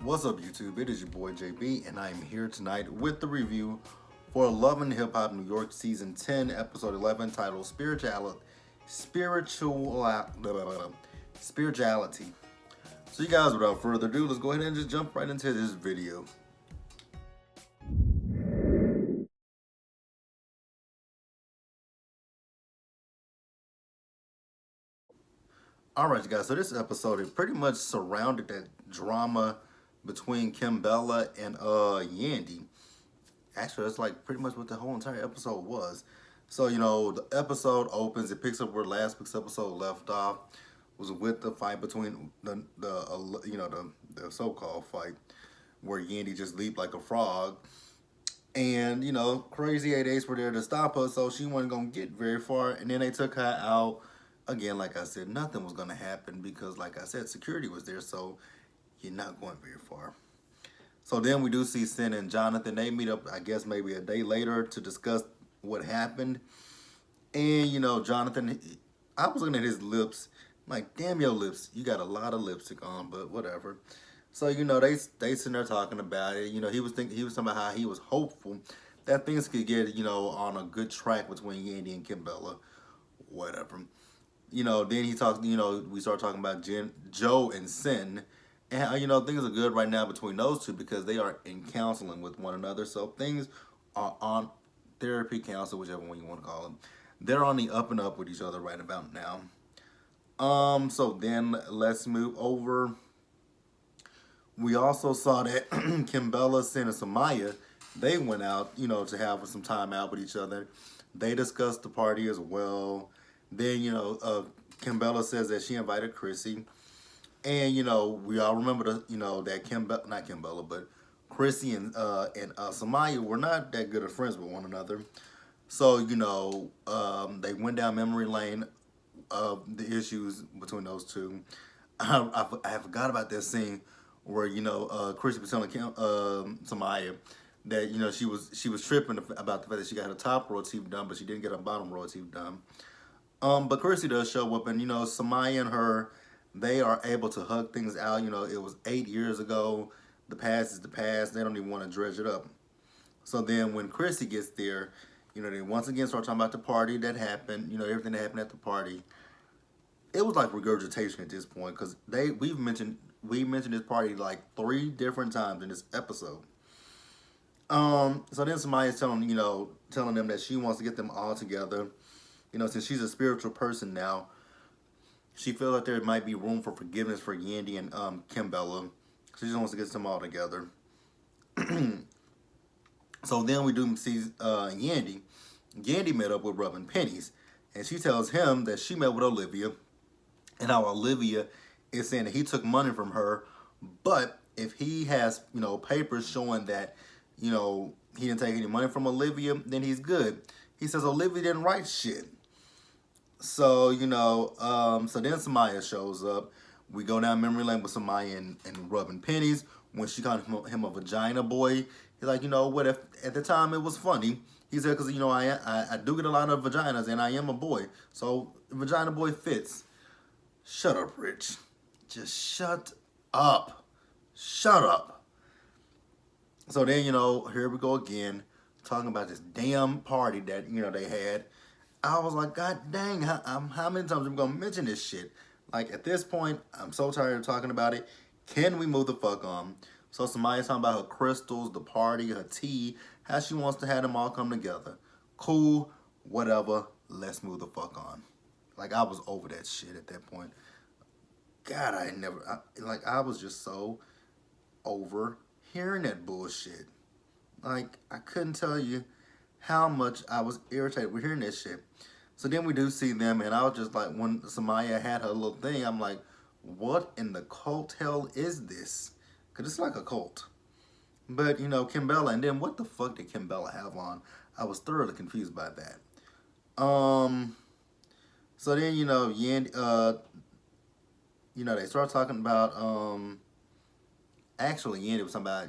What's up, YouTube? It is your boy JB, and I am here tonight with the review for Love and Hip Hop New York Season 10, Episode 11, titled Spirituality. So, you guys, without further ado, let's go ahead and just jump right into this video. Alright, guys, so this episode, it pretty much surrounded that drama between Kimbella and Yandy. Actually, that's like pretty much what the whole entire episode was. So, the episode opens, it picks up where last week's episode left off, was with the fight between the so-called fight where Yandy just leaped like a frog. And, Crazy 8 Ace were there to stop her, so she wasn't going to get very far. And then they took her out. Again, like I said, nothing was going to happen because, like I said, security was there, so you're not going very far. So then we do see Sin and Jonathan. They meet up, I guess, maybe a day later to discuss what happened. And, Jonathan, I was looking at his lips. I'm like, damn, your lips. You got a lot of lipstick on, but whatever. So, they sitting there talking about it. He was talking about how he was hopeful that things could get, on a good track between Yandy and Kimbella. Whatever. Then he talks, we start talking about Joe and Sin. And things are good right now between those two because they are in counseling with one another. So things are on therapy, counsel, whichever one you want to call them. They're on the up and up with each other right about now. So then let's move over. We also saw that Kimbella, Sin, and Samaya, they went out, to have some time out with each other. They discussed the party as well. Then, Kimbella says that she invited Chrissy. And, we all remember, that not Kimbella, but Chrissy and Samaya were not that good of friends with one another. So, they went down memory lane of the issues between those two. I forgot about that scene where, Chrissy was telling Samaya that, she was tripping about the fact that she got her top row teeth done, but she didn't get her bottom row teeth done. But Chrissy does show up, and, Samaya and her, they are able to hug things out. It was 8 years ago. The past is the past. They don't even want to dredge it up. So then when Chrissy gets there, they once again start talking about the party that happened, everything that happened at the party. It was like regurgitation at this point because we mentioned this party like 3 different times in this episode. So then Samaya's telling them that she wants to get them all together. Since she's a spiritual person now, she feels like there might be room for forgiveness for Yandy and Kimbella. She just wants to get them all together. So then we do see Yandy. Yandy met up with Rubbin Pennies, and she tells him that she met with Olivia, and how Olivia is saying that he took money from her, but if he has, papers showing that, he didn't take any money from Olivia, then he's good. He says Olivia didn't write shit. So, so then Samaya shows up. We go down memory lane with Samaya and Rubbin Pennies. When she called him a vagina boy, he's like, what if at the time it was funny. He said, because, I do get a lot of vaginas and I am a boy. So, vagina boy fits. Shut up, Rich. Just shut up. Shut up. So then, here we go again, talking about this damn party that, they had. I was like, God dang, how many times am I going to mention this shit? Like, at this point, I'm so tired of talking about it. Can we move the fuck on? So Samaya's talking about her crystals, the party, her tea, how she wants to have them all come together. Cool, whatever, let's move the fuck on. Like, I was over that shit at that point. God, I was just so over hearing that bullshit. Like, I couldn't tell you how much I was irritated with hearing that shit. So then we do see them, and I was just like, when Samaya had her little thing, I'm like, what in the cult hell is this? Because it's like a cult. But, Kimbella, and then what the fuck did Kimbella have on? I was thoroughly confused by that. So then, Yandy, they start talking about, actually, Yandy was talking about,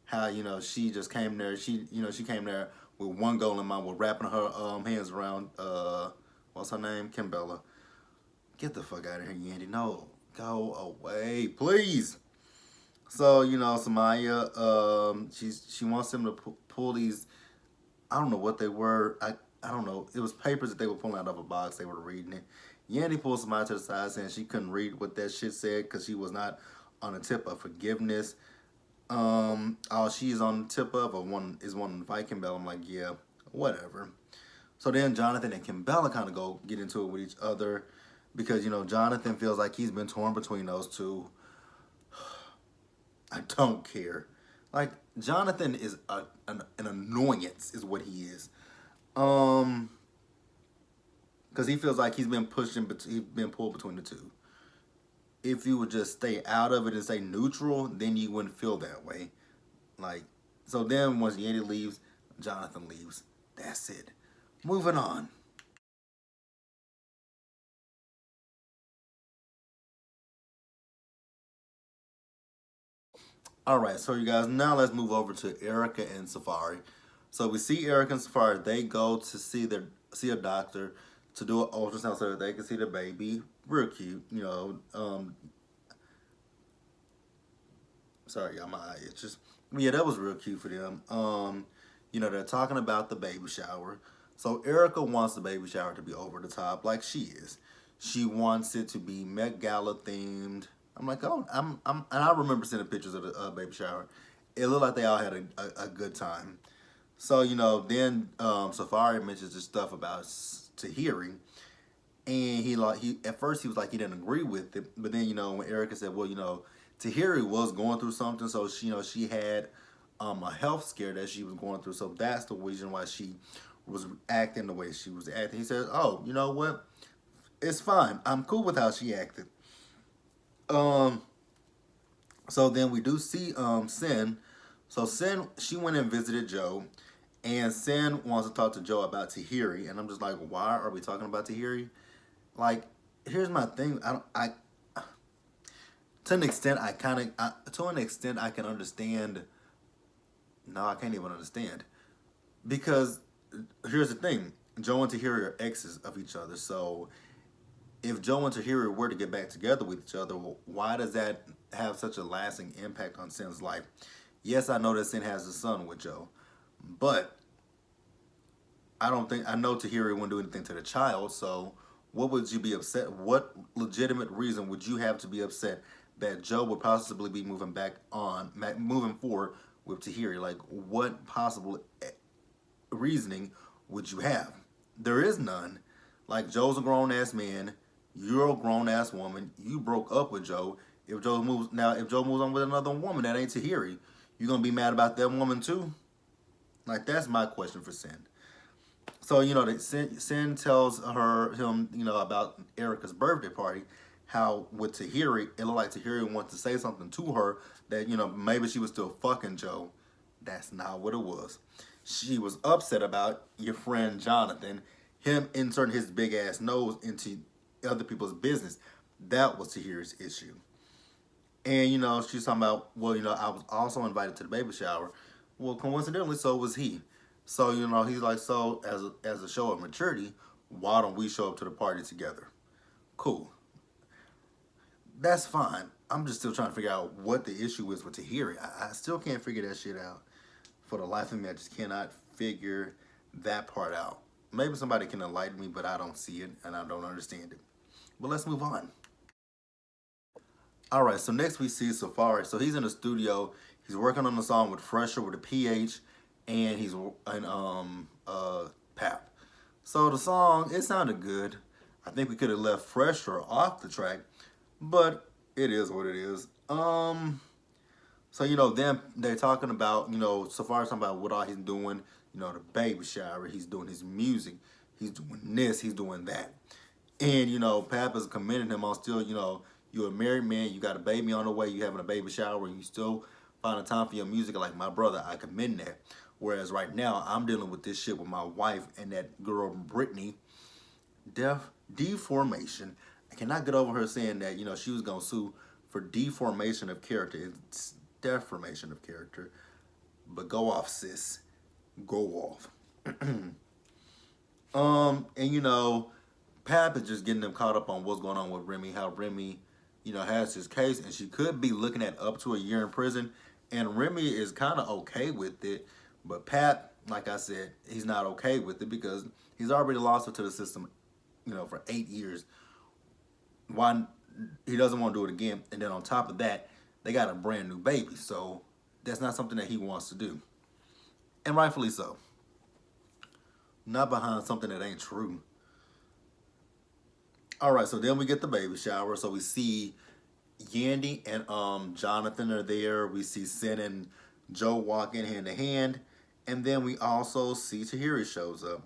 how, she just came there, she came there with one goal in mind, with wrapping her hands around, what's her name? Kimbella. Get the fuck out of here, Yandy. No, go away, please. So Samaya, she wants him to pull these. I don't know what they were. I don't know. It was papers that they were pulling out of a box. They were reading it. Yanni pulls Samaya to the side saying she couldn't read what that shit said because she was not on the tip of forgiveness. All she's on the tip of one is one to fight Kimbella. I'm like, yeah, whatever. So then Jonathan and Kimbella kind of go get into it with each other because Jonathan feels like he's been torn between those two. I don't care. Like Jonathan is an annoyance, is what he is. Um, because he feels like he's been pushed he's been pulled between the two. If you would just stay out of it and stay neutral, then you wouldn't feel that way. Like, so then once Yandy leaves, Jonathan leaves. That's it. Moving on. All right, so you guys, now let's move over to Erica and Safari. So we see Erica and Safari. They go to see a doctor to do an ultrasound so that they can see the baby. Real cute, sorry, y'all, my eye itches. Yeah, that was real cute for them. They're talking about the baby shower. So Erica wants the baby shower to be over the top, like she is. She wants it to be Met Gala themed. I'm like, oh, and I remember seeing the pictures of the baby shower. It looked like they all had a good time. So then Safari mentions this stuff about Tahiri, and he at first he was like he didn't agree with it, but then when Erica said, well, Tahiri was going through something, so she had a health scare that she was going through, so that's the reason why she was acting the way she was acting. He said, oh, you know what? It's fine. I'm cool with how she acted. Um, so then we do see Sin. So Sin, she went and visited Joe, and Sin wants to talk to Joe about Tahiri, and I'm just like, why are we talking about Tahiri? Like, here's my thing. I don't, I to an extent to an extent I can understand. No, I can't even understand because here's the thing: Joe and Tahiri are exes of each other. So if Joe and Tahiri were to get back together with each other, why does that have such a lasting impact on Sin's life? Yes, I know that Sin has a son with Joe, but I know Tahiri wouldn't do anything to the child. So what would you be upset? What legitimate reason would you have to be upset that Joe would possibly be moving forward with Tahiri? Like, what possible reasoning would you have? There is none. Like, Joe's a grown ass man. You're a grown ass woman. You broke up with Joe. If Joe moves on with another woman that ain't Tahiri, you gonna be mad about that woman too? Like, that's my question for Sin. So Sin tells him about Erica's birthday party. How with Tahiri, it looked like Tahiri wants to say something to her that maybe she was still fucking Joe. That's not what it was. She was upset about your friend Jonathan, him inserting his big ass nose into other people's business. That was Tahiri's issue. And she's talking about, well, I was also invited to the baby shower. Well, coincidentally, so was he. So he's like, so as a show of maturity, why don't we show up to the party together? Cool. That's fine. I'm just still trying to figure out what the issue is with Tahiri. I still can't figure that shit out. For the life of me, I just cannot figure that part out. Maybe somebody can enlighten me, but I don't see it and I don't understand it. But let's move on. All right, so next we see Safari. So he's in the studio. He's working on the song with Fresher with a PH, and he's and Pap. So the song, it sounded good. I think we could have left Fresher off the track, but it is what it is. So then they're talking about Safari's talking about what all he's doing. The baby shower. He's doing his music. He's doing this. He's doing that. And Papa's commending him on still. You're a married man. You got a baby on the way. You having a baby shower. And you still finding time for your music. Like my brother, I commend that. Whereas right now I'm dealing with this shit with my wife and that girl Brittany. Deformation. I cannot get over her saying that she was gonna sue for deformation of character. It's deformation of character. But go off, sis. Go off. And Pap is just getting them caught up on what's going on with Remy. How Remy has his case, and she could be looking at up to a year in prison. And Remy is kind of okay with it, but Pat, like I said, he's not okay with it because he's already lost her to the system, for 8 years. Why he doesn't want to do it again? And then on top of that, they got a brand new baby, so that's not something that he wants to do, and rightfully so. Not behind something that ain't true. All right, so then we get the baby shower. So we see Yandy and Jonathan are there. We see Sin and Joe walking hand to hand, and then we also see Tahiri shows up.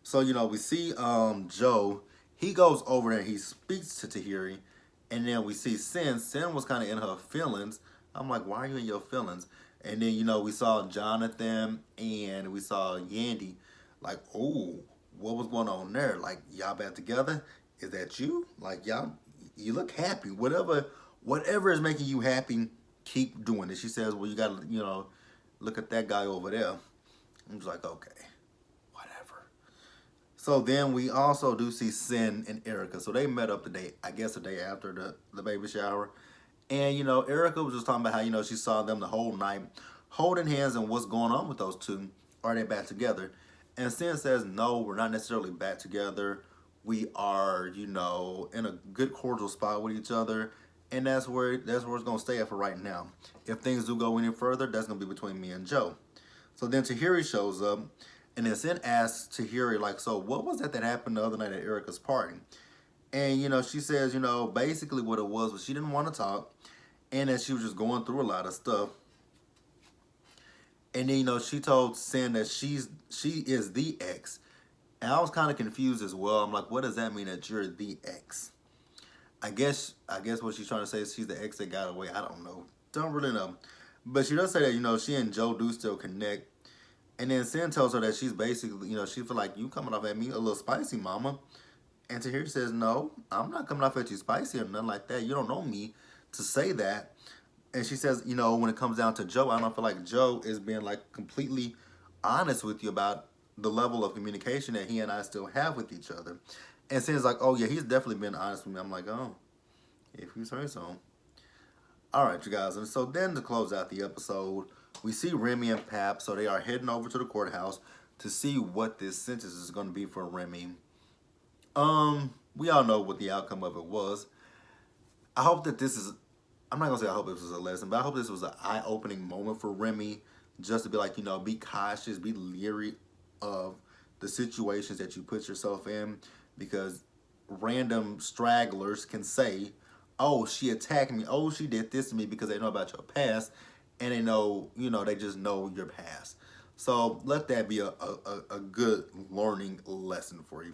So we see Joe. He goes over there. He speaks to Tahiri, and then we see Sin. Sin was kind of in her feelings. I'm like, why are you in your feelings? And then we saw Jonathan and we saw Yandy. Like, oh, what was going on there? Like, y'all back together? Is that you? Like, y'all, you look happy. Whatever is making you happy, keep doing it. She says, well, you gotta, look at that guy over there. I'm just like, okay, whatever. So then we also do see Sin and Erica. So they met up today, I guess the day after the baby shower. And, Erica was just talking about how, she saw them the whole night holding hands and what's going on with those two. Are they back together? And Sin says, no, we're not necessarily back together. We are, in a good cordial spot with each other. And that's where it's going to stay at for right now. If things do go any further, that's going to be between me and Joe. So then Tahiri shows up. And then Sin asks Tahiri, like, so what was that happened the other night at Erica's party? And, she says, basically what it was she didn't want to talk. And that she was just going through a lot of stuff. And then, she told Sin that she is the ex. And I was kind of confused as well. I'm like, what does that mean that you're the ex? I guess what she's trying to say is she's the ex that got away. I don't know. Don't really know. But she does say that, she and Joe do still connect. And then Sin tells her that she's basically, she feel like you coming off at me a little spicy, mama. And Tahiri says, no, I'm not coming off at you spicy or nothing like that. You don't know me to say that. And she says, when it comes down to Joe, I don't feel like Joe is being like completely honest with you about the level of communication that he and I still have with each other. And Sin's like, oh yeah, he's definitely been honest with me. I'm like, oh, if you say so. All right, you guys. And so then to close out the episode, we see Remy and Pap. So they are heading over to the courthouse to see what this sentence is going to be for Remy. We all know what the outcome of it was. I hope that this is, I'm not going to say I hope this was a lesson, but I hope this was an eye-opening moment for Remy, just to be like, be cautious, be leery of the situations that you put yourself in, because random stragglers can say, oh, she attacked me, oh, she did this to me, because they know about your past, and they know, they just know your past. So let that be a good learning lesson for you.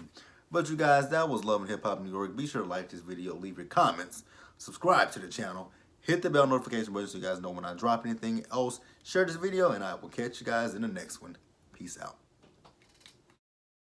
But you guys, that was Love and Hip Hop New York. Be sure to like this video, leave your comments, subscribe to the channel, hit the bell notification button so you guys know when I drop anything else. Share this video, and I will catch you guys in the next one. Peace out.